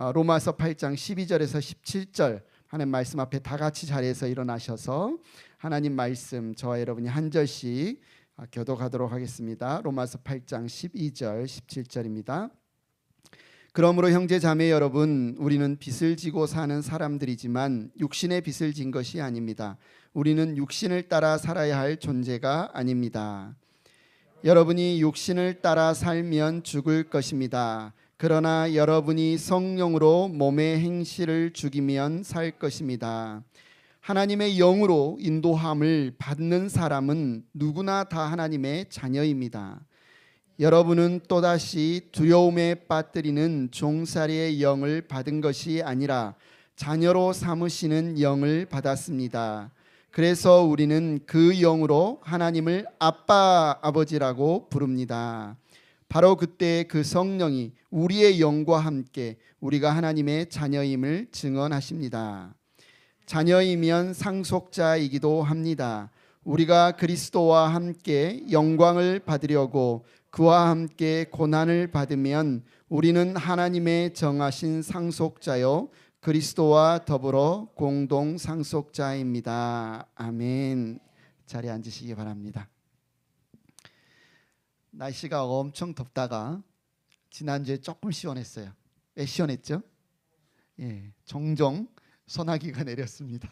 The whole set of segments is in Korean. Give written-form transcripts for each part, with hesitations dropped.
로마서 8장 12절에서 17절 하나님 말씀 앞에 다 같이 자리에서 일어나셔서 하나님 말씀 저와 여러분이 한 절씩 교독하도록 하겠습니다. 로마서 8장 12절 17절입니다. 그러므로 형제 자매 여러분, 우리는 빚을 지고 사는 사람들이지만 육신의 빚을 진 것이 아닙니다. 우리는 육신을 따라 살아야 할 존재가 아닙니다. 여러분이 육신을 따라 살면 죽을 것입니다. 그러나 여러분이 성령으로 몸의 행실을 죽이면 살 것입니다. 하나님의 영으로 인도함을 받는 사람은 누구나 다 하나님의 자녀입니다. 여러분은 또다시 두려움에 빠뜨리는 종살이의 영을 받은 것이 아니라 자녀로 삼으시는 영을 받았습니다. 그래서 우리는 그 영으로 하나님을 아빠, 아버지라고 부릅니다. 바로 그때 그 성령이 우리의 영과 함께 우리가 하나님의 자녀임을 증언하십니다. 자녀이면 상속자이기도 합니다. 우리가 그리스도와 함께 영광을 받으려고 그와 함께 고난을 받으면 우리는 하나님의 정하신 상속자요 그리스도와 더불어 공동 상속자입니다. 아멘. 자리에 앉으시기 바랍니다. 날씨가 엄청 덥다가 지난주에 조금 시원했어요. 왜 시원했죠? 종종 소나기가 내렸습니다.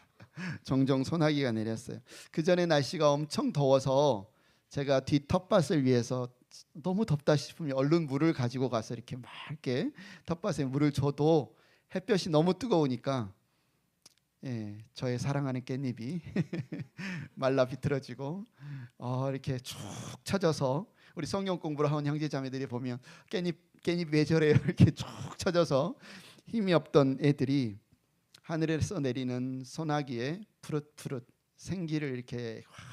종종 소나기가 내렸어요. 그 전에 날씨가 엄청 더워서 제가 뒤 텃밭을 위해서 너무 덥다 싶으면 얼른 물을 가지고 가서 이렇게 막 이렇게 텃밭에 물을 줘도 햇볕이 너무 뜨거우니까 저의 사랑하는 깻잎이 말라 비틀어지고 이렇게 축 처져서 우리 성경 공부를 하는 형제자매들이 보면 깻잎 왜 저래요? 이렇게 축 처져서 힘이 없던 애들이 하늘에서 내리는 소나기에 푸릇푸릇 생기를 이렇게 확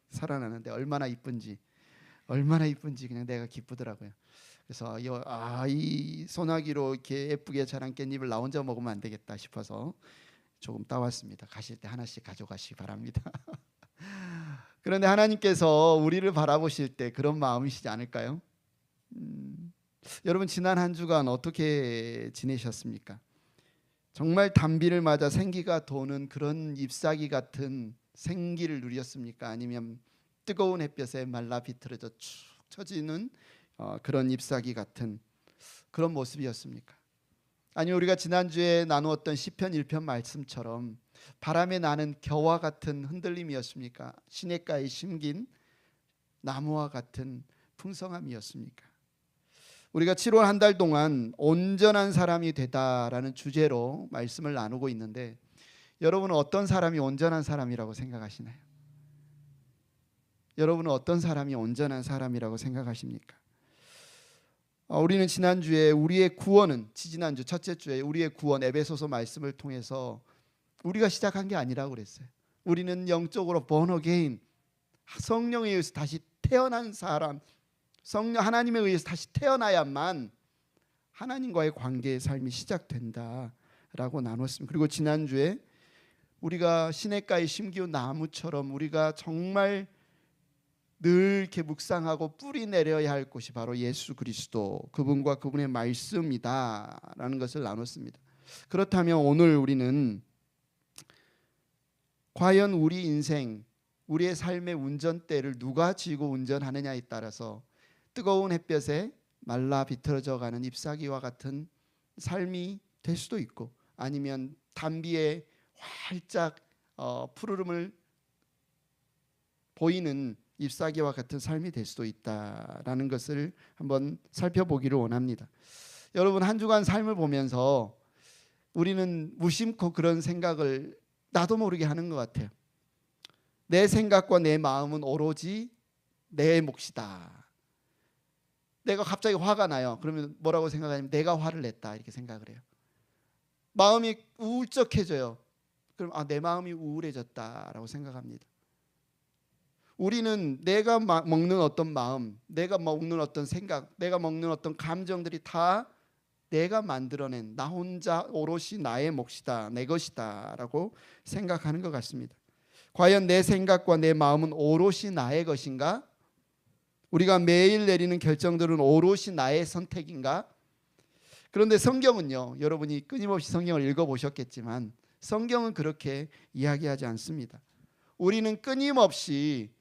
살아나는데 얼마나 이쁜지 그냥 내가 기쁘더라고요. 그래서 이 소나기로 이렇게 예쁘게 자란 깻잎을 나 혼자 먹으면 안 되겠다 싶어서 조금 따왔습니다. 가실 때 하나씩 가져가시기 바랍니다. 그런데 하나님께서 우리를 바라보실 때 그런 마음이시지 않을까요? 여러분 지난 한 주간 어떻게 지내셨습니까? 정말 단비를 맞아 생기가 도는 그런 잎사귀 같은 생기를 누렸습니까? 아니면 뜨거운 햇볕에 말라 비틀어져 축 처지는 그런 잎사귀 같은 그런 모습이었습니까? 아니면 우리가 지난주에 나누었던 시편 1편 말씀처럼 바람에 나는 겨와 같은 흔들림이었습니까? 시냇가에 심긴 나무와 같은 풍성함이었습니까? 우리가 7월 한 달 동안 온전한 사람이 되다라는 주제로 말씀을 나누고 있는데 여러분은 어떤 사람이 온전한 사람이라고 생각하시나요? 여러분은 어떤 사람이 온전한 사람이라고 생각하십니까? 우리는 지난주에 우리의 구원은 지난주 첫째 주에 우리의 구원 에베소서 말씀을 통해서 우리가 시작한 게 아니라고 그랬어요. 우리는 영적으로 born again, 성령에 의해서 다시 태어난 사람, 성령 하나님에 의해서 다시 태어나야만 하나님과의 관계의 삶이 시작된다라고 나눴습니다. 그리고 지난주에 우리가 시냇가에 심기운 나무처럼 우리가 정말 늘 이렇게 묵상하고 뿌리 내려야 할 곳이 바로 예수 그리스도, 그분과 그분의 말씀이다라는 것을 나눴습니다. 그렇다면 오늘 우리는 과연 우리 인생, 우리의 삶의 운전대를 누가 쥐고 운전하느냐에 따라서 뜨거운 햇볕에 말라 비틀어져 가는 잎사귀와 같은 삶이 될 수도 있고 아니면 단비에 활짝 푸르름을 보이는 잎사귀와 같은 삶이 될 수도 있다라는 것을 한번 살펴보기를 원합니다. 여러분 한 주간 삶을 보면서 우리는 무심코 그런 생각을 나도 모르게 하는 것 같아요. 내 생각과 내 마음은 오로지 내 몫이다. 내가 갑자기 화가 나요. 그러면 뭐라고 생각하냐면 내가 화를 냈다 이렇게 생각을 해요. 마음이 우울적해져요. 그럼 내 마음이 우울해졌다라고 생각합니다. 우리는 내가 먹는 어떤 마음, 내가 먹는 어떤 생각, 내가 먹는 어떤 감정들이 다 내가 만들어낸 나 혼자 오롯이 나의 몫이다, 내 것이다 라고 생각하는 것 같습니다. 과연 내 생각과 내 마음은 오롯이 나의 것인가? 우리가 매일 내리는 결정들은 오롯이 나의 선택인가? 그런데 성경은요, 여러분이 끊임없이 성경을 읽어보셨겠지만 성경은 그렇게 이야기하지 않습니다. 우리는 끊임없이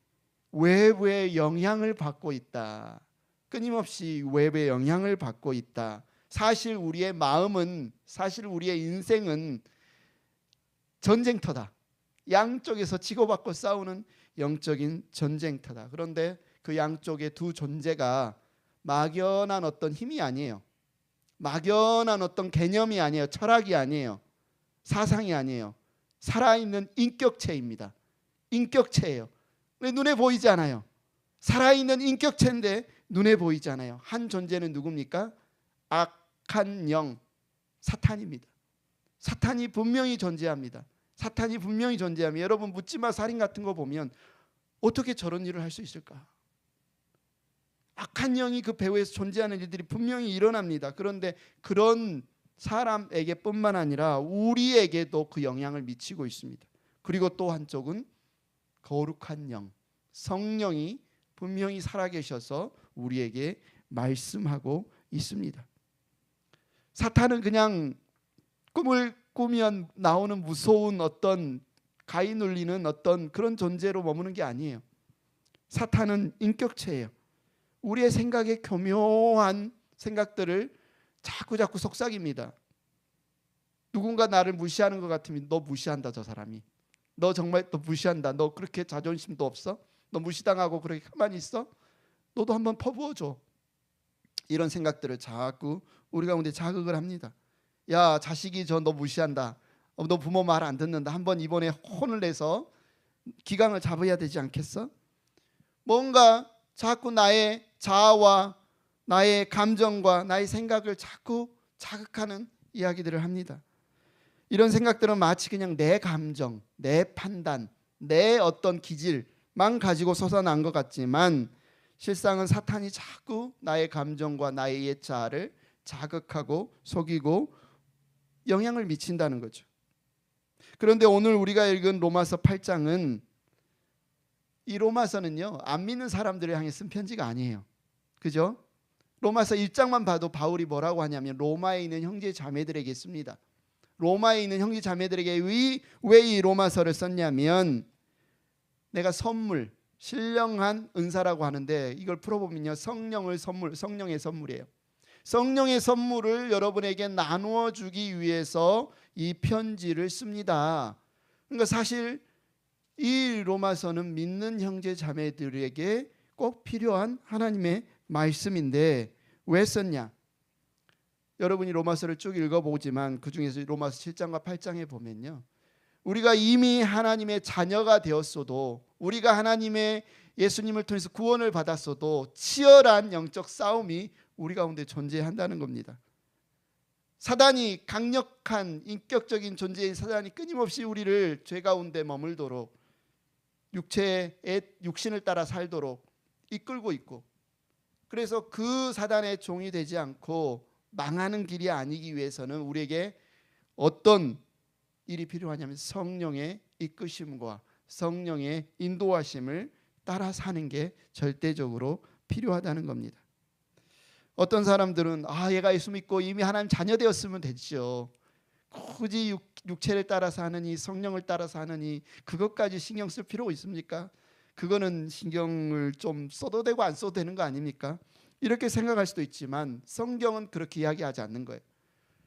외부의 영향을 받고 있다. 끊임없이 외부의 영향을 받고 있다. 사실 우리의 마음은, 사실 우리의 인생은 전쟁터다. 양쪽에서 치고받고 싸우는 영적인 전쟁터다. 그런데 그 양쪽의 두 존재가 막연한 어떤 힘이 아니에요. 막연한 어떤 개념이 아니에요. 철학이 아니에요. 사상이 아니에요. 살아있는 인격체입니다. 인격체예요. 왜 눈에 보이지 않아요? 살아있는 인격체인데 눈에 보이지 않아요. 한 존재는 누굽니까? 악한 영, 사탄입니다. 사탄이 분명히 존재합니다. 사탄이 분명히 존재하면, 여러분 묻지마 살인 같은 거 보면 어떻게 저런 일을 할 수 있을까? 악한 영이 그 배후에서 존재하는 일들이 분명히 일어납니다. 그런데 그런 사람에게 뿐만 아니라 우리에게도 그 영향을 미치고 있습니다. 그리고 또 한쪽은 거룩한 영, 성령이 분명히 살아계셔서 우리에게 말씀하고 있습니다. 사탄은 그냥 꿈을 꾸면 나오는 무서운 어떤 가위 눌리는 어떤 그런 존재로 머무는 게 아니에요. 사탄은 인격체예요. 우리의 생각에 교묘한 생각들을 자꾸 속삭입니다. 누군가 나를 무시하는 것 같으면 너 무시한다, 저 사람이. 너 정말 너 무시한다. 너 그렇게 자존심도 없어? 너 무시당하고 그렇게 가만히 있어? 너도 한번 퍼부어줘. 이런 생각들을 자꾸 우리 가운데 자극을 합니다. 야, 자식이 저 너 무시한다. 너 부모 말 안 듣는다. 한번 이번에 혼을 내서 기강을 잡아야 되지 않겠어? 뭔가 자꾸 나의 자아와 나의 감정과 나의 생각을 자꾸 자극하는 이야기들을 합니다. 이런 생각들은 마치 그냥 내 감정, 내 판단, 내 어떤 기질만 가지고 솟아난 것 같지만 실상은 사탄이 자꾸 나의 감정과 나의 옛 자아를 자극하고 속이고 영향을 미친다는 거죠. 그런데 오늘 우리가 읽은 로마서 8장은, 이 로마서는요, 안 믿는 사람들을 향해 쓴 편지가 아니에요. 그죠? 로마서 1장만 봐도 바울이 뭐라고 하냐면 로마에 있는 형제 자매들에게 씁니다. 로마에 있는 형제 자매들에게 왜 이 로마서를 썼냐면, 내가 선물, 신령한 은사라고 하는데 이걸 풀어보면요, 성령의 선물이에요. 성령의 선물을 여러분에게 나누어 주기 위해서 이 편지를 씁니다. 그러니까 사실 이 로마서는 믿는 형제 자매들에게 꼭 필요한 하나님의 말씀인데 왜 썼냐? 여러분이 로마서를 쭉 읽어보지만 그 중에서 로마서 7장과 8장에 보면요, 우리가 이미 하나님의 자녀가 되었어도, 우리가 하나님의 예수님을 통해서 구원을 받았어도 치열한 영적 싸움이 우리 가운데 존재한다는 겁니다. 사단이, 강력한 인격적인 존재인 사단이 끊임없이 우리를 죄 가운데 머물도록, 육신을 따라 살도록 이끌고 있고, 그래서 그 사단의 종이 되지 않고 망하는 길이 아니기 위해서는 우리에게 어떤 일이 필요하냐면 성령의 이끄심과 성령의 인도하심을 따라 사는 게 절대적으로 필요하다는 겁니다. 어떤 사람들은 얘가 예수 믿고 이미 하나님 자녀 되었으면 됐죠. 굳이 육체를 따라서 하느니 성령을 따라서 하느니 그것까지 신경 쓸 필요가 있습니까? 그거는 신경을 좀 써도 되고 안 써도 되는 거 아닙니까? 이렇게 생각할 수도 있지만 성경은 그렇게 이야기하지 않는 거예요.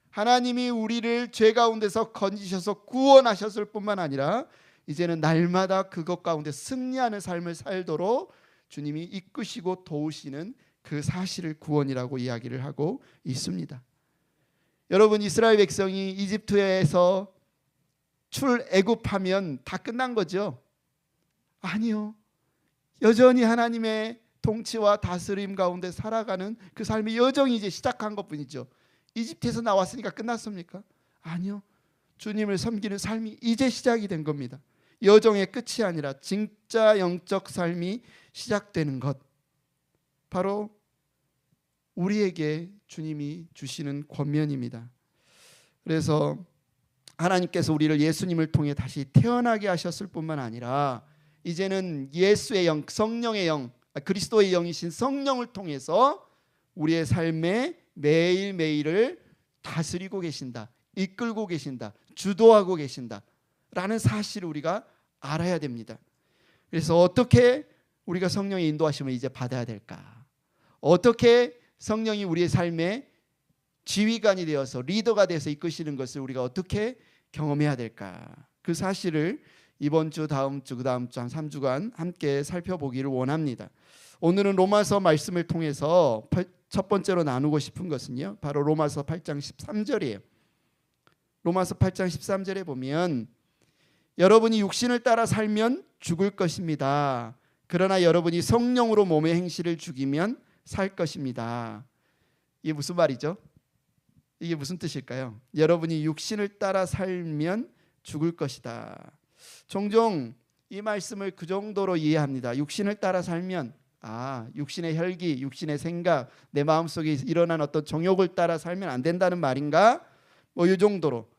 하나님이 우리를 죄 가운데서 건지셔서 구원하셨을 뿐만 아니라 이제는 날마다 그것 가운데 승리하는 삶을 살도록 주님이 이끄시고 도우시는 그 사실을 구원이라고 이야기를 하고 있습니다. 여러분, 이스라엘 백성이 이집트에서 출애굽하면 다 끝난 거죠? 아니요. 여전히 하나님의 통치와 다스림 가운데 살아가는 그 삶이 여정이 이제 시작한 것뿐이죠. 이집트에서 나왔으니까 끝났습니까? 아니요. 주님을 섬기는 삶이 이제 시작이 된 겁니다. 여정의 끝이 아니라 진짜 영적 삶이 시작되는 것, 바로 우리에게 주님이 주시는 권면입니다. 그래서 하나님께서 우리를 예수님을 통해 다시 태어나게 하셨을 뿐만 아니라 이제는 예수의 영, 성령의 영, 그리스도의 영이신 성령을 통해서 우리의 삶에 매일매일을 다스리고 계신다, 이끌고 계신다, 주도하고 계신다 라는 사실을 우리가 알아야 됩니다. 그래서 어떻게 우리가 성령의 인도하심을 이제 받아야 될까? 어떻게 성령이 우리의 삶에 지휘관이 되어서 리더가 돼서 이끄시는 것을 우리가 어떻게 경험해야 될까? 그 사실을 이번 주, 다음 주, 그 다음 주 한 3주간 함께 살펴보기를 원합니다. 오늘은 로마서 말씀을 통해서 첫 번째로 나누고 싶은 것은요, 바로 로마서 8장 13절이에요. 로마서 8장 13절에 보면 여러분이 육신을 따라 살면 죽을 것입니다. 그러나 여러분이 성령으로 몸의 행실을 죽이면 살 것입니다. 이게 무슨 말이죠? 이게 무슨 뜻일까요? 여러분이 육신을 따라 살면 죽을 것이다. 종종 이 말씀을 그 정도로 이해합니다. 육신을 따라 살면 육신의 혈기, 육신의 생각, 내 마음속에 일어난 어떤 정욕을 따라 살면 안 된다는 말인가? 뭐 이 정도로.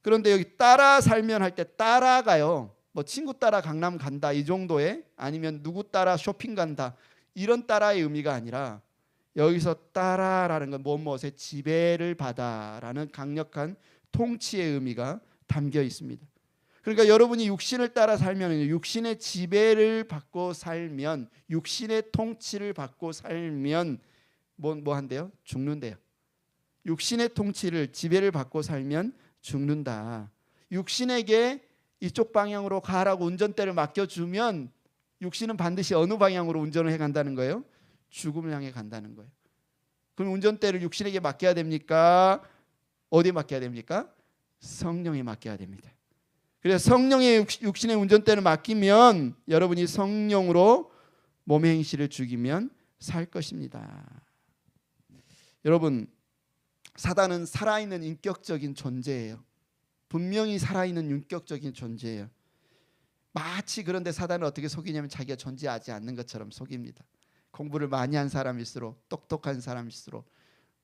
그런데 여기 따라 살면 할 때 따라가요. 뭐 친구 따라 강남 간다 이 정도의, 아니면 누구 따라 쇼핑 간다 이런 따라의 의미가 아니라 여기서 따라라는 건 무엇의 지배를 받아라는 강력한 통치의 의미가 담겨 있습니다. 그러니까 여러분이 육신을 따라 살면, 육신의 지배를 받고 살면, 육신의 통치를 받고 살면 뭐 한대요? 죽는데요. 육신의 통치를, 지배를 받고 살면 죽는다. 육신에게 이쪽 방향으로 가라고 운전대를 맡겨주면 육신은 반드시 어느 방향으로 운전을 해간다는 거예요? 죽음을 향해 간다는 거예요. 그럼 운전대를 육신에게 맡겨야 됩니까? 어디에 맡겨야 됩니까? 성령에 맡겨야 됩니다. 그래서 성령의 육신의 운전대를 맡기면 여러분이 성령으로 몸의 행실을 죽이면 살 것입니다. 여러분, 사단은 살아있는 인격적인 존재예요. 분명히 살아있는 인격적인 존재예요. 마치 그런데 사단은 어떻게 속이냐면 자기가 존재하지 않는 것처럼 속입니다. 공부를 많이 한 사람일수록, 똑똑한 사람일수록,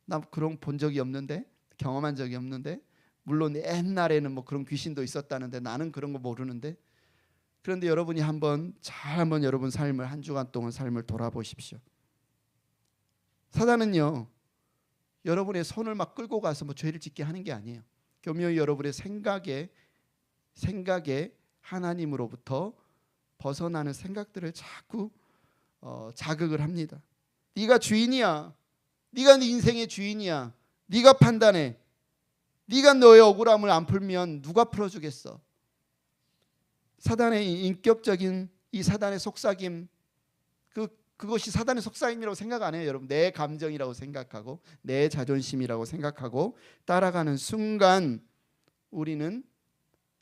나 그런 본 적이 없는데, 경험한 적이 없는데, 물론 옛날에는 뭐 그런 귀신도 있었다는데 나는 그런 거 모르는데. 그런데 여러분이 한번 여러분 삶을, 한 주간 동안 삶을 돌아보십시오. 사단은요, 여러분의 손을 막 끌고 가서 뭐 죄를 짓게 하는 게 아니에요. 교묘히 여러분의 생각에 하나님으로부터 벗어나는 생각들을 자꾸 자극을 합니다. 네가 주인이야. 네가 네 인생의 주인이야. 네가 판단해. 네가 너의 억울함을 안 풀면 누가 풀어주겠어? 사단의 인격적인 이 사단의 속삭임, 그것이 사단의 속삭임이라고 생각 안 해요. 여러분, 내 감정이라고 생각하고 내 자존심이라고 생각하고 따라가는 순간 우리는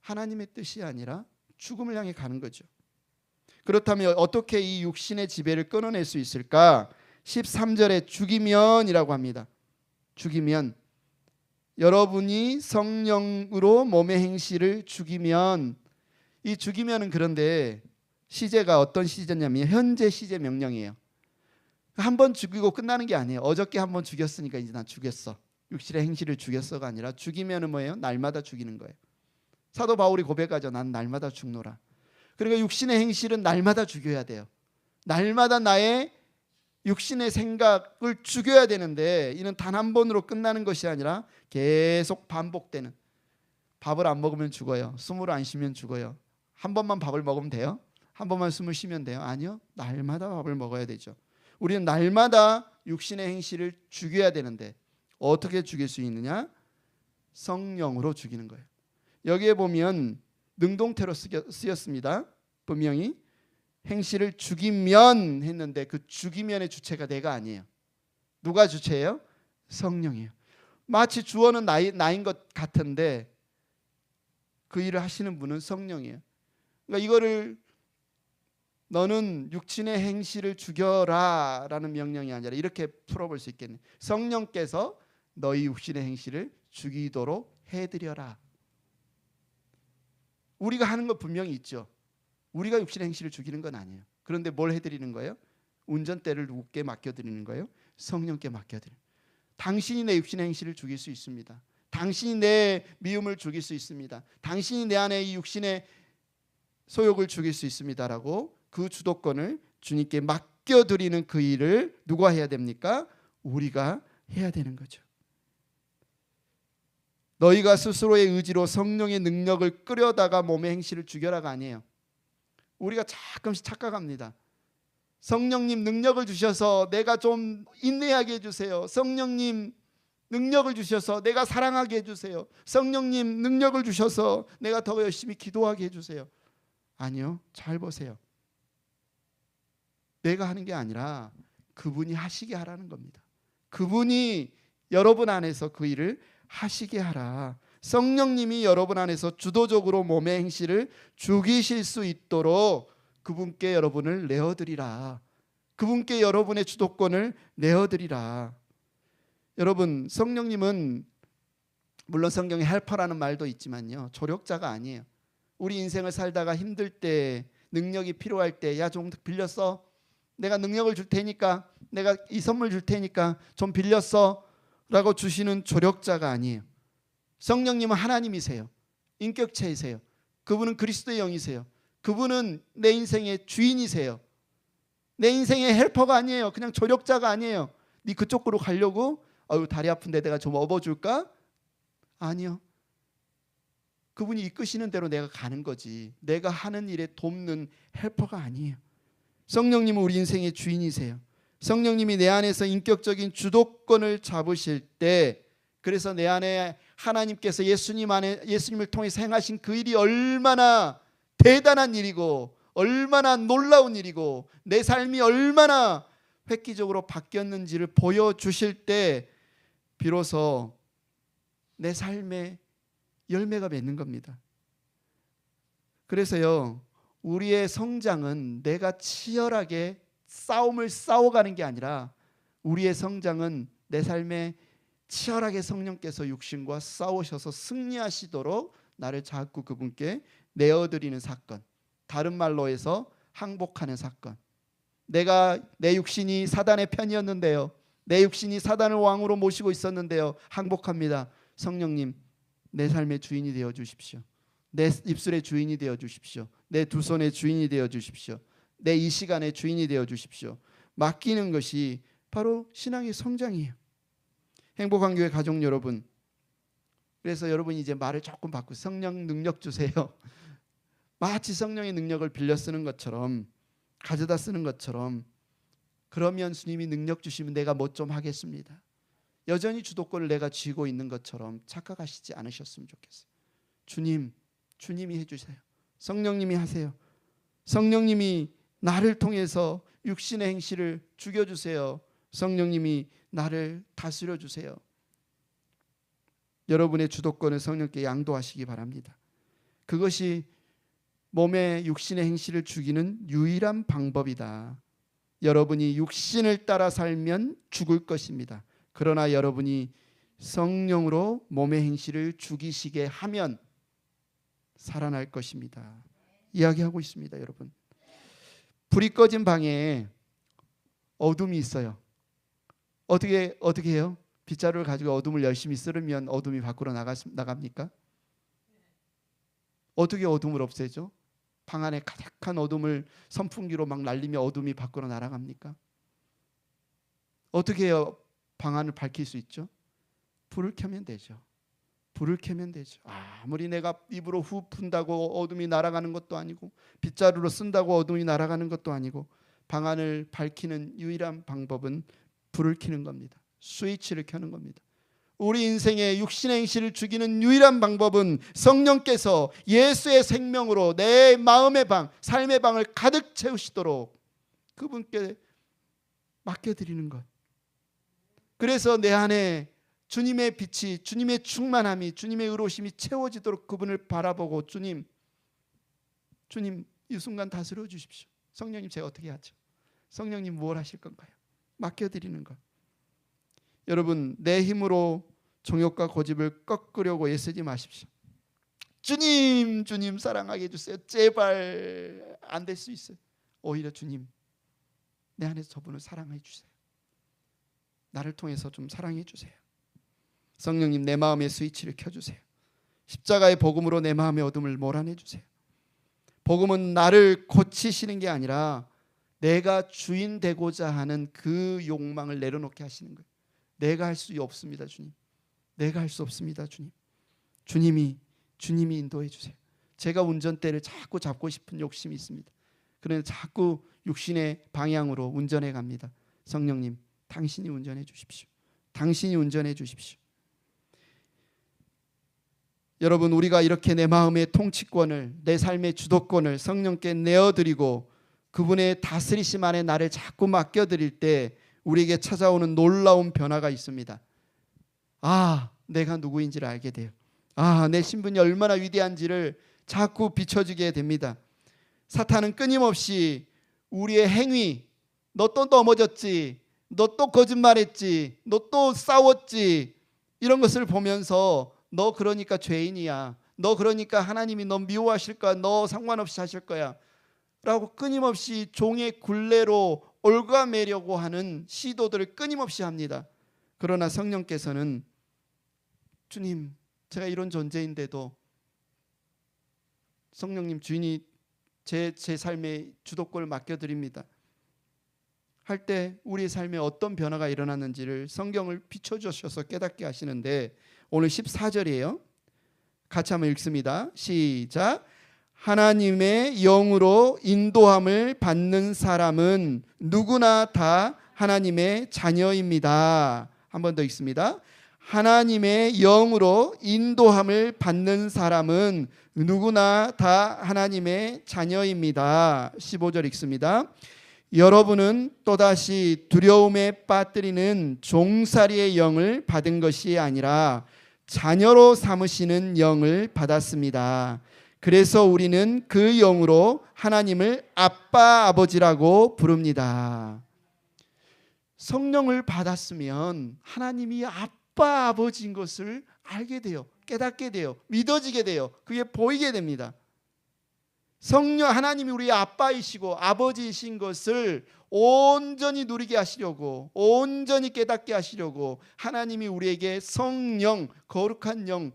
하나님의 뜻이 아니라 죽음을 향해 가는 거죠. 그렇다면 어떻게 이 육신의 지배를 끊어낼 수 있을까? 13절에 죽이면이라고 합니다. 죽이면, 여러분이 성령으로 몸의 행실을 죽이면, 이 죽이면은 그런데 시제가 어떤 시제냐면 현재 시제 명령이에요. 한 번 죽이고 끝나는 게 아니에요. 어저께 한 번 죽였으니까 이제 난 죽였어. 육신의 행실을 죽였어가 아니라 죽이면은 뭐예요? 날마다 죽이는 거예요. 사도 바울이 고백하죠. 난 날마다 죽노라. 그러니까 육신의 행실은 날마다 죽여야 돼요. 날마다 나의 육신의 생각을 죽여야 되는데 이는 단 한 번으로 끝나는 것이 아니라 계속 반복되는. 밥을 안 먹으면 죽어요. 숨을 안 쉬면 죽어요. 한 번만 밥을 먹으면 돼요? 한 번만 숨을 쉬면 돼요? 아니요. 날마다 밥을 먹어야 되죠. 우리는 날마다 육신의 행실을 죽여야 되는데 어떻게 죽일 수 있느냐? 성령으로 죽이는 거예요. 여기에 보면 능동태로 쓰였습니다. 분명히 행실을 죽이면 했는데 그 죽이면의 주체가 내가 아니에요. 누가 주체예요? 성령이에요. 마치 주어는 나인 것 같은데 그 일을 하시는 분은 성령이에요. 그러니까 이거를 너는 육신의 행실을 죽여라 라는 명령이 아니라 이렇게 풀어볼 수 있겠네. 성령께서 너희 육신의 행실을 죽이도록 해드려라. 우리가 하는 거 분명히 있죠. 우리가 육신의 행실을 죽이는 건 아니에요. 그런데 뭘 해드리는 거예요? 운전대를 누구께 맡겨드리는 거예요? 성령께 맡겨드리는 거예요. 당신이 내 육신의 행실을 죽일 수 있습니다. 당신이 내 미움을 죽일 수 있습니다. 당신이 내 안에 이 육신의 소욕을 죽일 수 있습니다라고 그 주도권을 주님께 맡겨드리는 그 일을 누가 해야 됩니까? 우리가 해야 되는 거죠. 너희가 스스로의 의지로 성령의 능력을 끌어다가 몸의 행실을 죽여라가 아니에요. 우리가 가끔씩 착각합니다. 성령님 능력을 주셔서 내가 좀 인내하게 해주세요. 성령님 능력을 주셔서 내가 사랑하게 해주세요. 성령님 능력을 주셔서 내가 더 열심히 기도하게 해주세요. 아니요, 잘 보세요. 내가 하는 게 아니라 그분이 하시게 하라는 겁니다. 그분이 여러분 안에서 그 일을 하시게 하라. 성령님이 여러분 안에서 주도적으로 몸의 행실을 죽이실 수 있도록 그분께 여러분을 내어드리라. 그분께 여러분의 주도권을 내어드리라. 여러분, 성령님은 물론 성경에 헬퍼라는 말도 있지만요, 조력자가 아니에요. 우리 인생을 살다가 힘들 때, 능력이 필요할 때, 야 좀 빌렸어? 내가 능력을 줄 테니까, 내가 이 선물 줄 테니까 좀 빌렸어? 라고 주시는 조력자가 아니에요. 성령님은 하나님이세요. 인격체이세요. 그분은 그리스도의 영이세요. 그분은 내 인생의 주인이세요. 내 인생의 헬퍼가 아니에요. 그냥 조력자가 아니에요. 네 그쪽으로 가려고 다리 아픈데 내가 좀 업어줄까? 아니요. 그분이 이끄시는 대로 내가 가는 거지. 내가 하는 일에 돕는 헬퍼가 아니에요. 성령님은 우리 인생의 주인이세요. 성령님이 내 안에서 인격적인 주도권을 잡으실 때, 그래서 내 안에 하나님께서 예수님을 통해서 행하신 그 일이 얼마나 대단한 일이고 얼마나 놀라운 일이고 내 삶이 얼마나 획기적으로 바뀌었는지를 보여주실 때 비로소 내 삶에 열매가 맺는 겁니다. 그래서요, 우리의 성장은 내가 치열하게 싸움을 싸워가는 게 아니라 우리의 성장은 내 삶에 치열하게 성령께서 육신과 싸우셔서 승리하시도록 나를 자꾸 그분께 내어드리는 사건, 다른 말로 해서 항복하는 사건. 내 육신이 사단의 편이었는데요, 내 육신이 사단을 왕으로 모시고 있었는데요, 항복합니다. 성령님, 내 삶의 주인이 되어 주십시오. 내 입술의 주인이 되어 주십시오. 내 두 손의 주인이 되어 주십시오. 내 이 시간의 주인이 되어 주십시오. 맡기는 것이 바로 신앙의 성장이에요. 행복한 교회 가족 여러분, 그래서 여러분이 이제 말을 조금 바꾸고 성령 능력 주세요. 마치 성령의 능력을 빌려 쓰는 것처럼, 가져다 쓰는 것처럼, 그러면 주님이 능력 주시면 내가 뭐 좀 하겠습니다. 여전히 주도권을 내가 쥐고 있는 것처럼 착각하시지 않으셨으면 좋겠어요. 주님이 해주세요. 성령님이 하세요. 성령님이 나를 통해서 육신의 행실을 죽여주세요. 성령님이 나를 다스려 주세요. 여러분의 주도권을 성령께 양도하시기 바랍니다. 그것이 몸의 육신의 행실을 죽이는 유일한 방법이다. 여러분이 육신을 따라 살면 죽을 것입니다. 그러나 여러분이 성령으로 몸의 행실을 죽이시게 하면 살아날 것입니다. 이야기하고 있습니다, 여러분. 불이 꺼진 방에 어둠이 있어요. 어떻게 해요? 빗자루를 가지고 어둠을 열심히 쓸으면 어둠이 밖으로 나갑니까? 어떻게 어둠을 없애죠? 방 안에 가득한 어둠을 선풍기로 막 날리며 어둠이 밖으로 날아갑니까? 어떻게 해요? 방 안을 밝힐 수 있죠? 불을 켜면 되죠. 불을 켜면 되죠. 아무리 내가 입으로 후 푼다고 어둠이 날아가는 것도 아니고, 빗자루로 쓴다고 어둠이 날아가는 것도 아니고, 방 안을 밝히는 유일한 방법은 불을 켜는 겁니다. 스위치를 켜는 겁니다. 우리 인생의 육신의 행실을 죽이는 유일한 방법은 성령께서 예수의 생명으로 내 마음의 방, 삶의 방을 가득 채우시도록 그분께 맡겨드리는 것. 그래서 내 안에 주님의 빛이, 주님의 충만함이, 주님의 의로우심이 채워지도록 그분을 바라보고, 주님 이 순간 다스려 주십시오. 성령님, 제가 어떻게 하죠? 성령님 뭘 하실 건가요? 맡겨드리는 것. 여러분, 내 힘으로 정욕과 고집을 꺾으려고 애쓰지 마십시오. 주님 사랑하게 해주세요. 제발. 안 될 수 있어요. 오히려 주님, 내 안에서 저분을 사랑해 주세요. 나를 통해서 좀 사랑해 주세요. 성령님, 내 마음의 스위치를 켜주세요. 십자가의 복음으로 내 마음의 어둠을 몰아내 주세요. 복음은 나를 고치시는 게 아니라 내가 주인 되고자 하는 그 욕망을 내려놓게 하시는 거예요. 내가 할 수 없습니다, 주님. 내가 할 수 없습니다, 주님. 주님이 인도해 주세요. 제가 운전대를 자꾸 잡고 싶은 욕심이 있습니다. 그런데 자꾸 육신의 방향으로 운전해 갑니다. 성령님, 당신이 운전해 주십시오. 당신이 운전해 주십시오. 여러분, 우리가 이렇게 내 마음의 통치권을, 내 삶의 주도권을 성령께 내어드리고 그분의 다스리심 안에 나를 자꾸 맡겨드릴 때 우리에게 찾아오는 놀라운 변화가 있습니다. 아, 내가 누구인지를 알게 돼요. 아, 내 신분이 얼마나 위대한지를 자꾸 비춰지게 됩니다. 사탄은 끊임없이 우리의 행위, 너 또 넘어졌지, 너 또 거짓말했지, 너 또 싸웠지, 이런 것을 보면서 너 그러니까 죄인이야, 너 그러니까 하나님이 너 미워하실 거야, 너 상관없이 하실 거야 라고 끊임없이 종의 굴레로 얽어매려고 하는 시도들을 끊임없이 합니다. 그러나 성령께서는 주님, 제가 이런 존재인데도 성령님, 주인이 제 삶의 주도권을 맡겨드립니다 할 때 우리의 삶에 어떤 변화가 일어났는지를 성경을 비춰주셔서 깨닫게 하시는데, 오늘 14절이에요. 같이 한번 읽습니다. 시작. 하나님의 영으로 인도함을 받는 사람은 누구나 다 하나님의 자녀입니다. 한 번 더 읽습니다. 하나님의 영으로 인도함을 받는 사람은 누구나 다 하나님의 자녀입니다. 15절 읽습니다. 여러분은 또다시 두려움에 빠뜨리는 종살이의 영을 받은 것이 아니라 자녀로 삼으시는 영을 받았습니다. 그래서 우리는 그 영으로 하나님을 아빠, 아버지라고 부릅니다. 성령을 받았으면 하나님이 아빠, 아버지인 것을 알게 돼요. 깨닫게 돼요. 믿어지게 돼요. 그게 보이게 됩니다. 성령, 하나님이 우리의 아빠이시고 아버지이신 것을 온전히 누리게 하시려고, 온전히 깨닫게 하시려고 하나님이 우리에게 성령, 거룩한 영,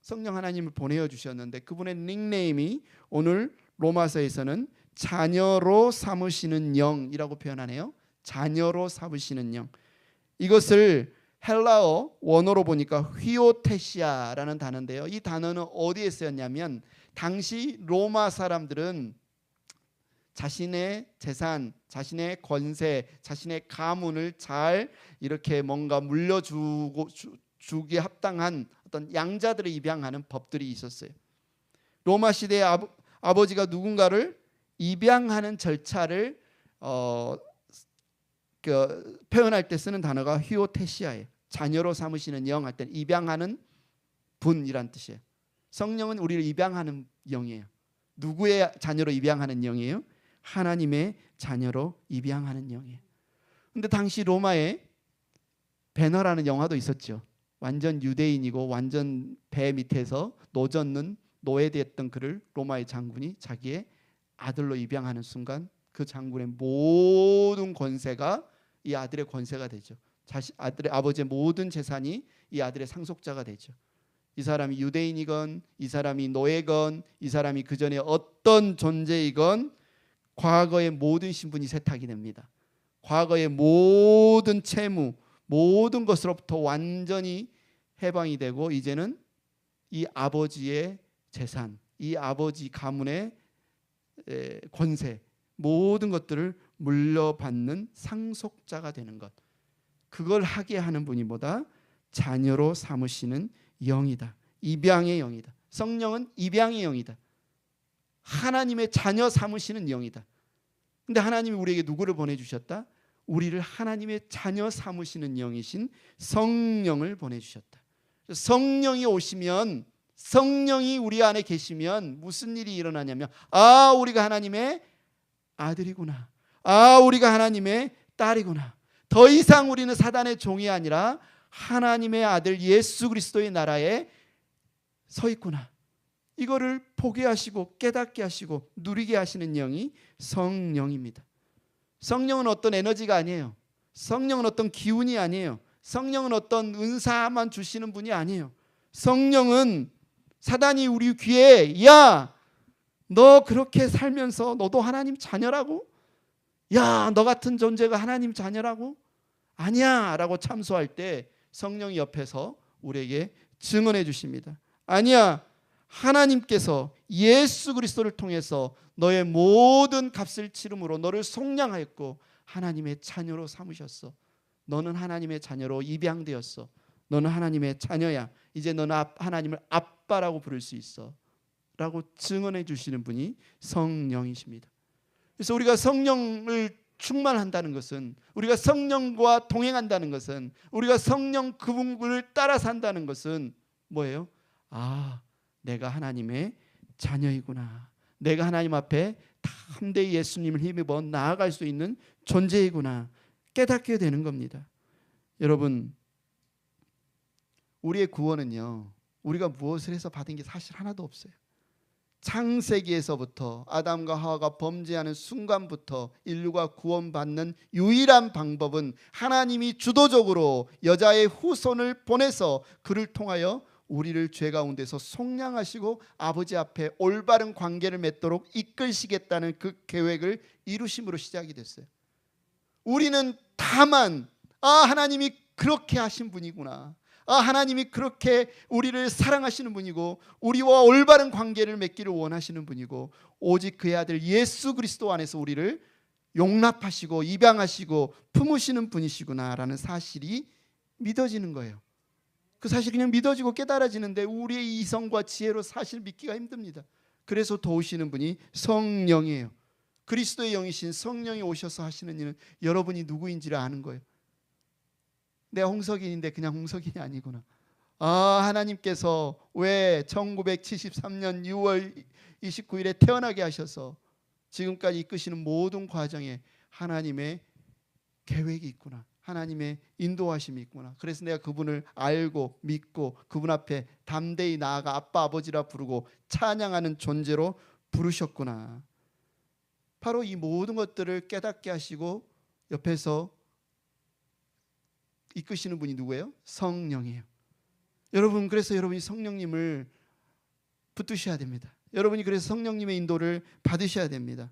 성령 하나님을 보내어 주셨는데, 그분의 닉네임이 오늘 로마서에서는 자녀로 삼으시는 영이라고 표현하네요. 자녀로 삼으시는 영. 이것을 헬라어 원어로 보니까 휘오테시아라는 단어인데요. 이 단어는 어디에 쓰였냐면, 당시 로마 사람들은 자신의 재산, 자신의 권세, 자신의 가문을 잘 이렇게 뭔가 물려주고 주기에 합당한 어떤 양자들을 입양하는 법들이 있었어요. 로마 시대의 아버지가 누군가를 입양하는 절차를 표현할 때 쓰는 단어가 휘오테시아예요. 자녀로 삼으시는 영 할 때 입양하는 분이란 뜻이에요. 성령은 우리를 입양하는 영이에요. 누구의 자녀로 입양하는 영이에요? 하나님의 자녀로 입양하는 영이에요. 근데 당시 로마에 배너라는 영화도 있었죠. 완전 유대인이고 완전 배 밑에서 노젓는 노예됐던 그를 로마의 장군이 자기의 아들로 입양하는 순간 그 장군의 모든 권세가 이 아들의 권세가 되죠. 아버지의 모든 재산이 이 아들의 상속자가 되죠. 이 사람이 유대인이건, 이 사람이 노예건, 이 사람이 그 전에 어떤 존재이건 과거의 모든 신분이 세탁이 됩니다. 과거의 모든 채무, 모든 것으로부터 완전히 해방이 되고, 이제는 이 아버지의 재산, 이 아버지 가문의 권세, 모든 것들을 물려받는 상속자가 되는 것, 그걸 하게 하는 분이 뭐다? 자녀로 삼으시는 영이다. 입양의 영이다. 성령은 입양의 영이다. 하나님의 자녀 삼으시는 영이다. 근데 하나님이 우리에게 누구를 보내주셨다? 우리를 하나님의 자녀 삼으시는 영이신 성령을 보내주셨다. 성령이 오시면, 성령이 우리 안에 계시면 무슨 일이 일어나냐면, 아, 우리가 하나님의 아들이구나, 아, 우리가 하나님의 딸이구나, 더 이상 우리는 사단의 종이 아니라 하나님의 아들 예수 그리스도의 나라에 서 있구나, 이거를 보게 하시고 깨닫게 하시고 누리게 하시는 영이 성령입니다. 성령은 어떤 에너지가 아니에요. 성령은 어떤 기운이 아니에요. 성령은 어떤 은사만 주시는 분이 아니에요. 성령은 사단이 우리 귀에, 야, 너 그렇게 살면서 너도 하나님 자녀라고? 야, 너 같은 존재가 하나님 자녀라고? 아니야 라고 참소할 때 성령이 옆에서 우리에게 증언해 주십니다. 아니야. 하나님께서 예수 그리스도를 통해서 너의 모든 값을 치름으로 너를 속량하였고 하나님의 자녀로 삼으셨어. 너는 하나님의 자녀로 입양되었어. 너는 하나님의 자녀야. 이제 너는 하나님을 아빠라고 부를 수 있어 라고 증언해 주시는 분이 성령이십니다. 그래서 우리가 성령을 충만한다는 것은, 우리가 성령과 동행한다는 것은, 우리가 성령 그분을 따라 산다는 것은 뭐예요? 아, 내가 하나님의 자녀이구나. 내가 하나님 앞에 담대히 예수님을 힘입어 나아갈 수 있는 존재이구나 깨닫게 되는 겁니다. 여러분, 우리의 구원은요, 우리가 무엇을 해서 받은 게 사실 하나도 없어요. 창세기에서부터 아담과 하와가 범죄하는 순간부터 인류가 구원받는 유일한 방법은 하나님이 주도적으로 여자의 후손을 보내서 그를 통하여 우리를 죄 가운데서 속량하시고 아버지 앞에 올바른 관계를 맺도록 이끌시겠다는 그 계획을 이루심으로 시작이 됐어요. 우리는 다만 하나님이 그렇게 하신 분이구나. 하나님이 그렇게 우리를 사랑하시는 분이고 우리와 올바른 관계를 맺기를 원하시는 분이고 오직 그의 아들 예수 그리스도 안에서 우리를 용납하시고 입양하시고 품으시는 분이시구나라는 사실이 믿어지는 거예요. 그 사실이 그냥 믿어지고 깨달아지는데 우리의 이성과 지혜로 사실 믿기가 힘듭니다. 그래서 도우시는 분이 성령이에요. 그리스도의 영이신 성령이 오셔서 하시는 일은 여러분이 누구인지를 아는 거예요. 내가 홍석인인데 그냥 홍석인이 아니구나. 하나님께서 왜 1973년 6월 29일에 태어나게 하셔서 지금까지 이끄시는 모든 과정에 하나님의 계획이 있구나. 하나님의 인도하심이 있구나. 그래서 내가 그분을 알고 믿고 그분 앞에 담대히 나아가 아빠 아버지라 부르고 찬양하는 존재로 부르셨구나. 바로 이 모든 것들을 깨닫게 하시고 옆에서 이끄시는 분이 누구예요? 성령이에요. 여러분, 그래서 여러분이 성령님을 붙드셔야 됩니다. 여러분이 그래서 성령님의 인도를 받으셔야 됩니다.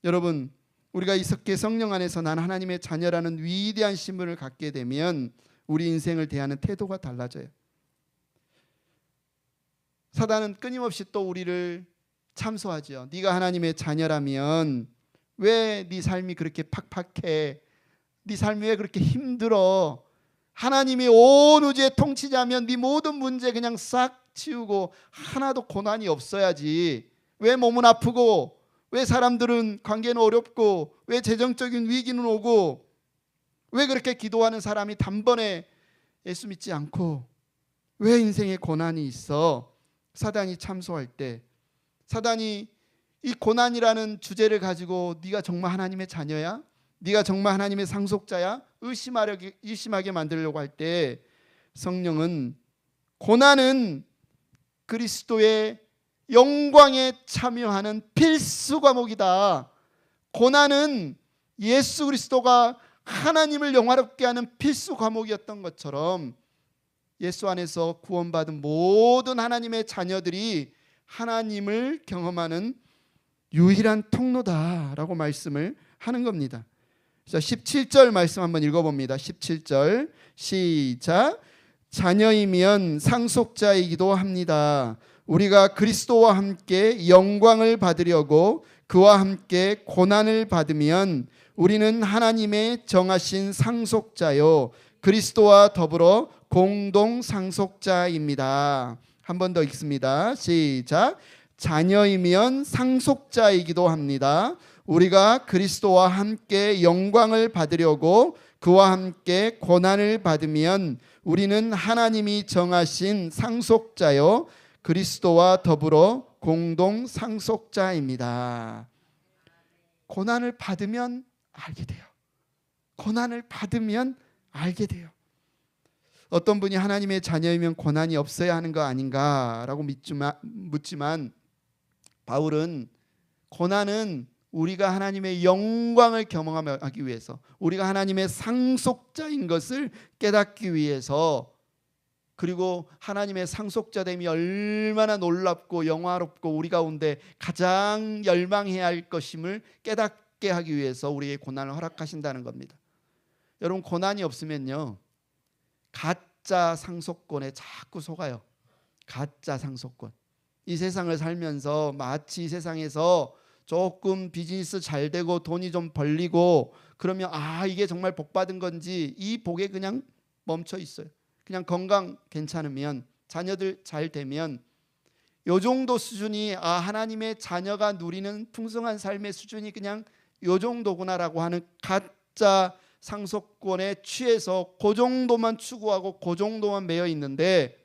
여러분, 우리가 이렇게 성령 안에서 난 하나님의 자녀라는 위대한 신분을 갖게 되면 우리 인생을 대하는 태도가 달라져요. 사단은 끊임없이 또 우리를 참소하죠. 네가 하나님의 자녀라면 왜 네 삶이 그렇게 팍팍해? 네 삶이 왜 그렇게 힘들어? 하나님이 온 우주의 통치자면 네 모든 문제 그냥 싹 치우고 하나도 고난이 없어야지. 왜 몸은 아프고 왜 사람들은 관계는 어렵고 왜 재정적인 위기는 오고 왜 그렇게 기도하는 사람이 단번에 예수 믿지 않고 왜 인생에 고난이 있어? 사단이 참소할 때 사단이 이 고난이라는 주제를 가지고 네가 정말 하나님의 자녀야? 네가 정말 하나님의 상속자야? 의심하게 만들려고 할 때 성령은 고난은 그리스도의 영광에 참여하는 필수 과목이다. 고난은 예수 그리스도가 하나님을 영화롭게 하는 필수 과목이었던 것처럼 예수 안에서 구원받은 모든 하나님의 자녀들이 하나님을 경험하는 유일한 통로다라고 말씀을 하는 겁니다. 자, 17절 말씀 한번 읽어봅니다. 17절 시작. 자녀이면 상속자이기도 합니다. 우리가 그리스도와 함께 영광을 받으려고 그와 함께 고난을 받으면 우리는 하나님의 정하신 상속자요 그리스도와 더불어 공동 상속자입니다. 한 번 더 읽습니다. 시작. 자녀이면 상속자이기도 합니다. 우리가 그리스도와 함께 영광을 받으려고 그와 함께 고난을 받으면 우리는 하나님이 정하신 상속자요 그리스도와 더불어 공동 상속자입니다. 고난을 받으면 알게 돼요. 고난을 받으면 알게 돼요. 어떤 분이 하나님의 자녀이면 고난이 없어야 하는 거 아닌가라고 묻지만 바울은 고난은 우리가 하나님의 영광을 경험하기 위해서 우리가 하나님의 상속자인 것을 깨닫기 위해서 그리고 하나님의 상속자됨이 얼마나 놀랍고 영화롭고 우리 가운데 가장 열망해야 할 것임을 깨닫게 하기 위해서 우리에게 고난을 허락하신다는 겁니다. 여러분, 고난이 없으면요 가짜 상속권에 자꾸 속아요. 가짜 상속권. 이 세상을 살면서 마치 이 세상에서 조금 비즈니스 잘 되고 돈이 좀 벌리고 그러면 이게 정말 복 받은 건지, 이 복에 그냥 멈춰 있어요. 그냥 건강 괜찮으면, 자녀들 잘 되면 요 정도 수준이 하나님의 자녀가 누리는 풍성한 삶의 수준이 그냥 요 정도구나라고 하는 가짜 상속권에 취해서 그 정도만 추구하고 그 정도만 매여 있는데,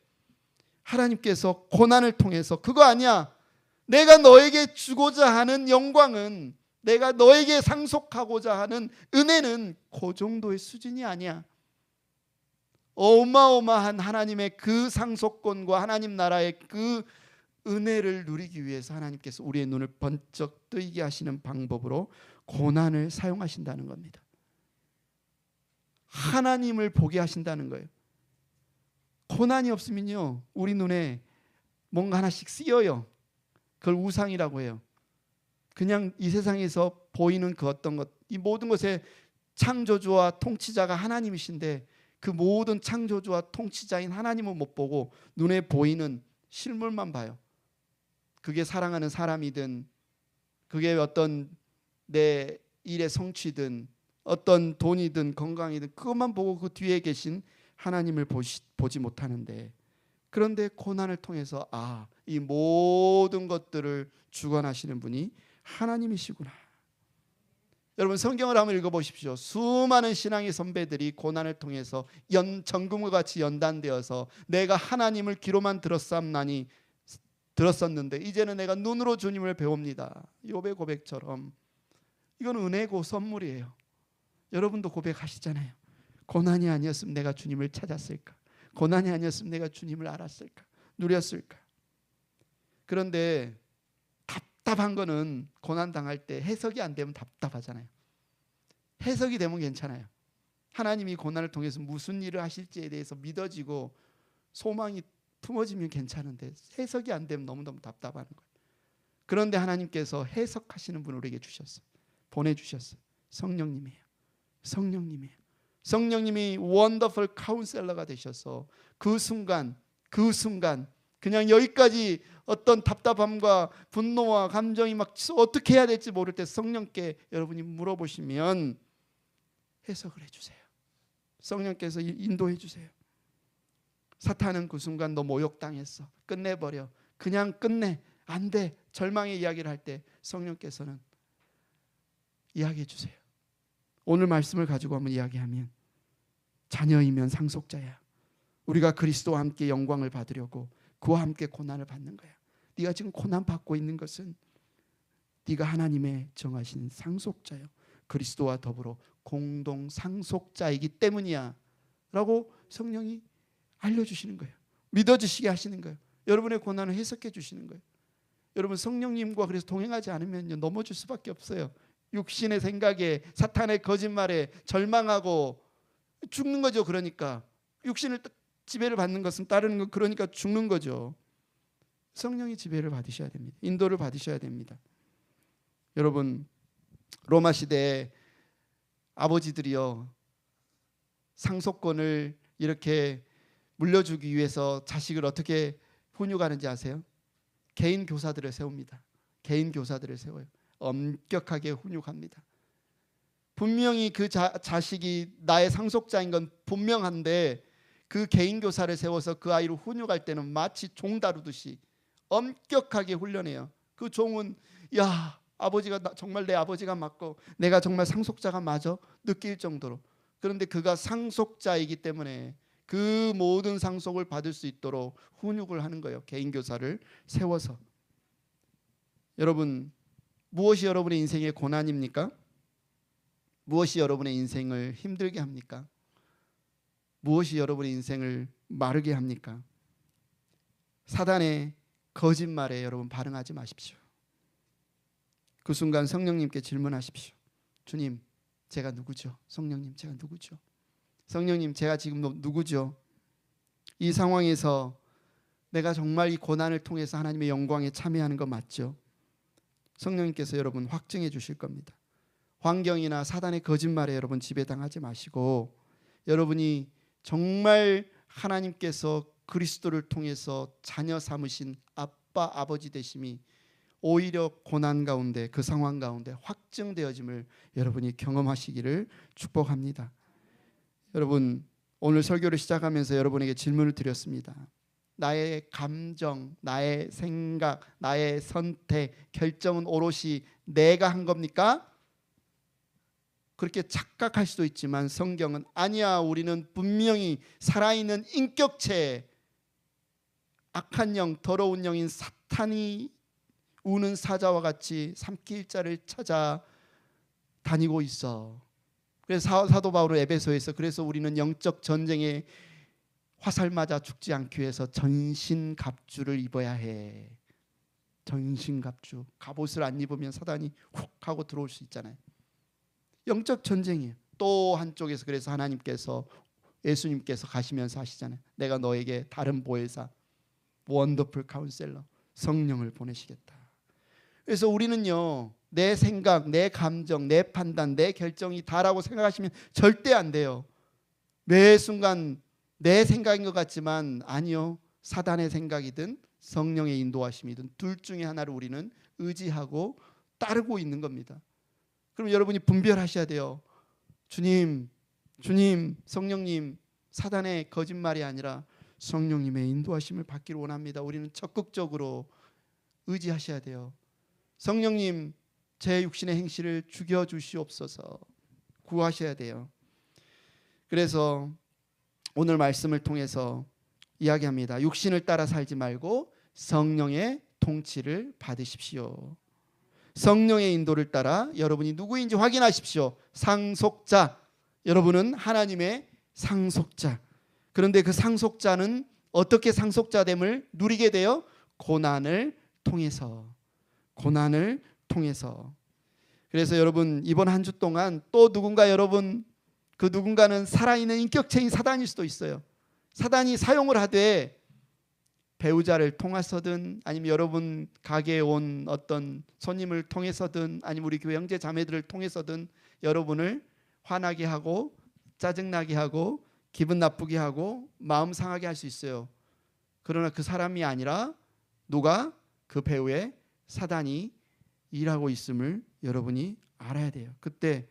하나님께서 고난을 통해서 그거 아니야. 내가 너에게 주고자 하는 영광은, 내가 너에게 상속하고자 하는 은혜는 그 정도의 수준이 아니야. 어마어마한 하나님의 그 상속권과 하나님 나라의 그 은혜를 누리기 위해서 하나님께서 우리의 눈을 번쩍 뜨게 하시는 방법으로 고난을 사용하신다는 겁니다. 하나님을 보게 하신다는 거예요. 고난이 없으면요, 우리 눈에 뭔가 하나씩 쓰여요. 그걸 우상이라고 해요. 그냥 이 세상에서 보이는 그 어떤 것, 이 모든 것의 창조주와 통치자가 하나님이신데, 그 모든 창조주와 통치자인 하나님은 못 보고 눈에 보이는 실물만 봐요. 그게 사랑하는 사람이든, 그게 어떤 내 일의 성취든, 어떤 돈이든 건강이든, 그것만 보고 그 뒤에 계신 하나님을 보지 못하는데, 그런데 고난을 통해서 이 모든 것들을 주관하시는 분이 하나님이시구나. 여러분, 성경을 한번 읽어보십시오. 수많은 신앙의 선배들이 고난을 통해서 전금과 같이 연단되어서 내가 하나님을 귀로만 들었었는데 이제는 내가 눈으로 주님을 배웁니다. 욥의 고백처럼. 이건 은혜고 선물이에요. 여러분도 고백하시잖아요. 고난이 아니었으면 내가 주님을 찾았을까? 고난이 아니었으면 내가 주님을 알았을까? 누렸을까? 그런데 답답한 거는, 고난 당할 때 해석이 안 되면 답답하잖아요. 해석이 되면 괜찮아요. 하나님이 고난을 통해서 무슨 일을 하실지에 대해서 믿어지고 소망이 품어지면 괜찮은데, 해석이 안 되면 너무너무 답답한 거예요. 그런데 하나님께서 해석하시는 분을 우리에게 주셨어요. 보내주셨어요. 성령님이에요. 성령님이 원더풀 카운셀러가 되셔서 그 순간 그냥 여기까지 어떤 답답함과 분노와 감정이 막 어떻게 해야 될지 모를 때 성령께 여러분이 물어보시면 해석을 해주세요. 성령께서 인도해 주세요. 사탄은 그 순간 너 모욕당했어, 끝내버려, 그냥 끝내, 안 돼, 절망의 이야기를 할 때 성령께서는 이야기해 주세요. 오늘 말씀을 가지고 한번 이야기하면, 자녀이면 상속자야. 우리가 그리스도와 함께 영광을 받으려고 그와 함께 고난을 받는 거야. 네가 지금 고난 받고 있는 것은 네가 하나님의 정하신 상속자요, 그리스도와 더불어 공동 상속자이기 때문이야 라고 성령이 알려주시는 거예요. 믿어주시게 하시는 거예요. 여러분의 고난을 해석해 주시는 거예요. 여러분, 성령님과 그래서 동행하지 않으면 넘어질 수밖에 없어요. 육신의 생각에, 사탄의 거짓말에 절망하고 죽는 거죠. 그러니까 육신을 지배를 받는 것은, 따르는 것, 그러니까 죽는 거죠. 성령이 지배를 받으셔야 됩니다. 인도를 받으셔야 됩니다. 여러분, 로마 시대에 아버지들이요, 상속권을 이렇게 물려주기 위해서 자식을 어떻게 훈육하는지 아세요? 개인 교사들을 세웁니다. 개인 교사들을 세워요. 엄격하게 훈육합니다. 분명히 그 자식이 나의 상속자인 건 분명한데, 그 개인 교사를 세워서 그 아이를 훈육할 때는 마치 종 다루듯이 엄격하게 훈련해요. 그 종은 아버지가 정말 내 아버지가 맞고 내가 정말 상속자가 맞아 느낄 정도로. 그런데 그가 상속자이기 때문에 그 모든 상속을 받을 수 있도록 훈육을 하는 거예요. 개인 교사를 세워서. 여러분, 무엇이 여러분의 인생의 고난입니까? 무엇이 여러분의 인생을 힘들게 합니까? 무엇이 여러분의 인생을 마르게 합니까? 사단의 거짓말에 여러분 반응하지 마십시오. 그 순간 성령님께 질문하십시오. 주님, 제가 누구죠? 성령님, 제가 누구죠? 성령님, 제가 지금 누구죠? 이 상황에서 내가 정말 이 고난을 통해서 하나님의 영광에 참여하는 거 맞죠? 성령님께서 여러분 확증해 주실 겁니다. 환경이나 사단의 거짓말에 여러분 지배당하지 마시고, 여러분이 정말 하나님께서 그리스도를 통해서 자녀 삼으신 아빠 아버지 되심이 오히려 고난 가운데 그 상황 가운데 확증되어짐을 여러분이 경험하시기를 축복합니다. 여러분 오늘 설교를 시작하면서 여러분에게 질문을 드렸습니다. 나의 감정, 나의 생각, 나의 선택, 결정은 오롯이 내가 한 겁니까? 그렇게 착각할 수도 있지만 성경은 아니야, 우리는 분명히 살아있는 인격체, 악한 영, 더러운 영인 사탄이 우는 사자와 같이 삼킬 자를 찾아 다니고 있어. 그래서 사도 바울은 에베소에서 그래서 우리는 영적 전쟁에 화살 맞아 죽지 않기 위해서 전신갑주를 입어야 해. 전신갑주. 갑옷을 안 입으면 사단이 훅 하고 들어올 수 있잖아요. 영적 전쟁이에요. 또 한쪽에서 그래서 하나님께서 예수님께서 가시면서 하시잖아요. 내가 너에게 다른 보혜사, 원더풀 카운셀러, 성령을 보내시겠다. 그래서 우리는요, 내 생각, 내 감정, 내 판단, 내 결정이 다라고 생각하시면 절대 안 돼요. 매 순간 내 생각인 것 같지만 아니요, 사단의 생각이든 성령의 인도하심이든 둘 중에 하나를 우리는 의지하고 따르고 있는 겁니다. 그럼 여러분이 분별하셔야 돼요. 주님, 성령님, 사단의 거짓말이 아니라 성령님의 인도하심을 받기를 원합니다. 우리는 적극적으로 의지하셔야 돼요. 성령님, 제 육신의 행실을 죽여주시옵소서 구하셔야 돼요. 그래서 오늘 말씀을 통해서 이야기합니다. 육신을 따라 살지 말고 성령의 통치를 받으십시오. 성령의 인도를 따라 여러분이 누구인지 확인하십시오. 상속자, 여러분은 하나님의 상속자. 그런데 그 상속자는 어떻게 상속자됨을 누리게 돼요? 고난을 통해서. 그래서 여러분 이번 한 주 동안 또 누군가 여러분 그 누군가는 살아있는 인격체인 사단일 수도 있어요. 사단이 사용을 하되 배우자를 통해서든 아니면 여러분 가게에 온 어떤 손님을 통해서든 아니면 우리 교회 형제 자매들을 통해서든 여러분을 화나게 하고 짜증나게 하고 기분 나쁘게 하고 마음 상하게 할 수 있어요. 그러나 그 사람이 아니라 누가 그 배우의 사단이 일하고 있음을 여러분이 알아야 돼요. 그때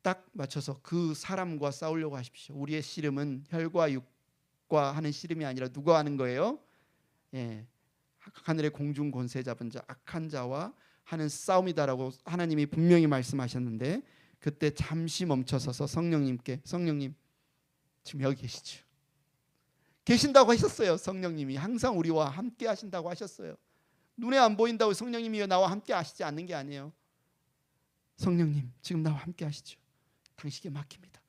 딱 맞춰서 그 사람과 싸우려고 하십시오. 우리의 씨름은 혈과 육과 하는 씨름이 아니라 누가 하는 거예요? 예, 하늘의 공중 권세 잡은 자 악한 자와 하는 싸움이다라고 하나님이 분명히 말씀하셨는데 그때 잠시 멈춰서서 성령님께 성령님 지금 여기 계시죠? 계신다고 하셨어요. 성령님이 항상 우리와 함께 하신다고 하셨어요. 눈에 안 보인다고 성령님이 나와 함께 하시지 않는 게 아니에요. 성령님 지금 나와 함께 하시죠. 당신께 맡깁니다.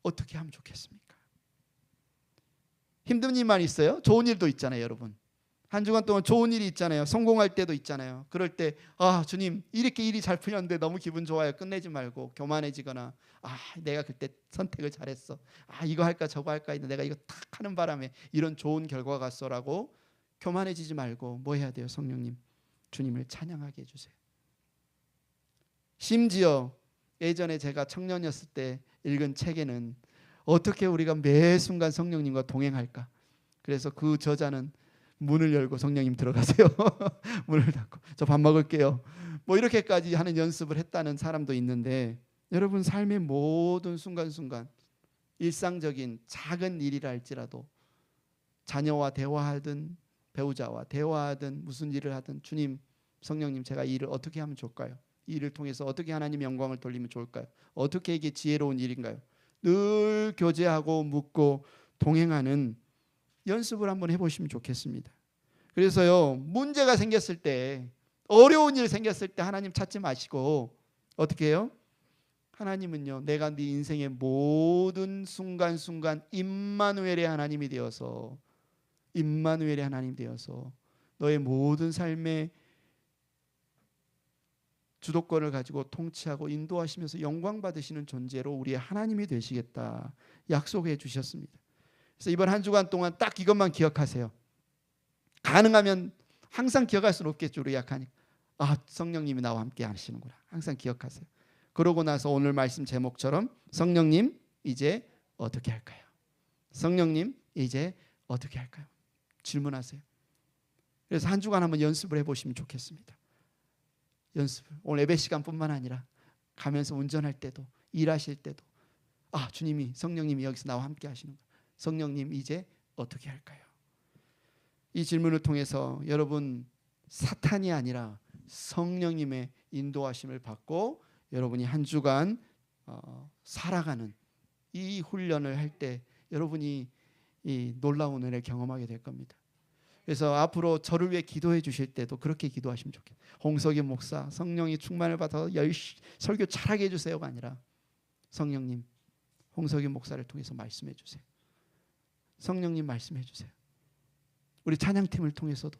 어떻게 하면 좋겠습니까? 힘든 일만 있어요? 좋은 일도 있잖아요. 여러분 한 주간 동안 좋은 일이 있잖아요. 성공할 때도 있잖아요. 그럴 때 주님 이렇게 일이 잘 풀렸는데 너무 기분 좋아요. 끝내지 말고 교만해지거나 내가 그때 선택을 잘했어. 이거 할까 저거 할까 했는데 내가 이거 탁 하는 바람에 이런 좋은 결과가 갔어라고 교만해지지 말고 뭐 해야 돼요? 성령님 주님을 찬양하게 해주세요. 심지어 예전에 제가 청년이었을 때 읽은 책에는 어떻게 우리가 매 순간 성령님과 동행할까. 그래서 그 저자는 문을 열고 성령님 들어가세요. 문을 닫고 저 밥 먹을게요. 뭐 이렇게까지 하는 연습을 했다는 사람도 있는데 여러분 삶의 모든 순간순간 일상적인 작은 일이라 할지라도 자녀와 대화하든 배우자와 대화하든 무슨 일을 하든 주님 성령님 제가 이 일을 어떻게 하면 좋을까요? 이 일을 통해서 어떻게 하나님 영광을 돌리면 좋을까요? 어떻게 이게 지혜로운 일인가요? 늘 교제하고 묻고 동행하는 연습을 한번 해보시면 좋겠습니다. 그래서요 문제가 생겼을 때 어려운 일 생겼을 때 하나님 찾지 마시고 어떻게 해요? 하나님은요 내가 네 인생의 모든 순간순간 임마누엘의 하나님이 되어서 너의 모든 삶의 주도권을 가지고 통치하고 인도하시면서 영광 받으시는 존재로 우리의 하나님이 되시겠다 약속해 주셨습니다. 그래서 이번 한 주간 동안 딱 이것만 기억하세요. 가능하면 항상 기억할 수는 없겠죠. 우리 약하니까. 성령님이 나와 함께 하시는구나. 항상 기억하세요. 그러고 나서 오늘 말씀 제목처럼 성령님 이제 어떻게 할까요? 성령님 이제 어떻게 할까요? 질문하세요. 그래서 한 주간 한번 연습을 해보시면 좋겠습니다. 연습을. 오늘 예배 시간뿐만 아니라 가면서 운전할 때도, 일하실 때도, 주님이, 성령님이 여기서 나와 함께 하시는 거예요. 성령님, 이제 어떻게 할까요? 이 질문을 통해서 여러분, 사탄이 아니라 성령님의 인도하심을 받고 여러분이 한 주간 살아가는 이 훈련을 할 때 여러분이 이 놀라운 은혜를 경험하게 될 겁니다. 그래서 앞으로 저를 위해 기도해 주실 때도 그렇게 기도하시면 좋겠어요. 홍석희 목사, 성령이 충만을 받아서 설교 잘하게 해주세요가 아니라, 성령님, 홍석희 목사를 통해서 말씀해 주세요. 성령님 말씀해 주세요. 우리 찬양팀을 통해서도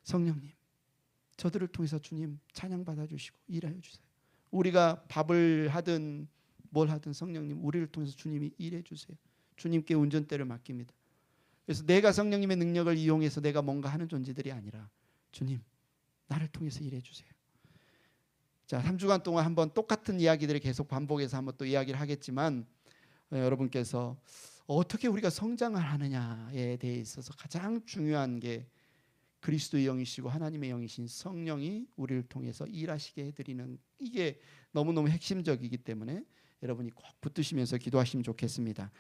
성령님, 저들을 통해서 주님 찬양 받아주시고 일하여 주세요. 우리가 밥을 하든 뭘 하든 성령님, 우리를 통해서 주님이 일해 주세요. 주님께 운전대를 맡깁니다. 그래서 내가 성령님의 능력을 이용해서 내가 뭔가 하는 존재들이 아니라, 주님, 나를 통해서 일해 주세요. 자, 3주간 동안 한번 똑같은 이야기들을 계속 반복해서 한번 또 이야기를 하겠지만, 여러분께서 어떻게 우리가 성장을 하느냐에 대해 있어서 가장 중요한 게 그리스도의 영이시고 하나님의 영이신 성령이 우리를 통해서 일하시게 해드리는, 이게 너무너무 핵심적이기 때문에 여러분이 꼭 붙드시면서 기도하시면 좋겠습니다.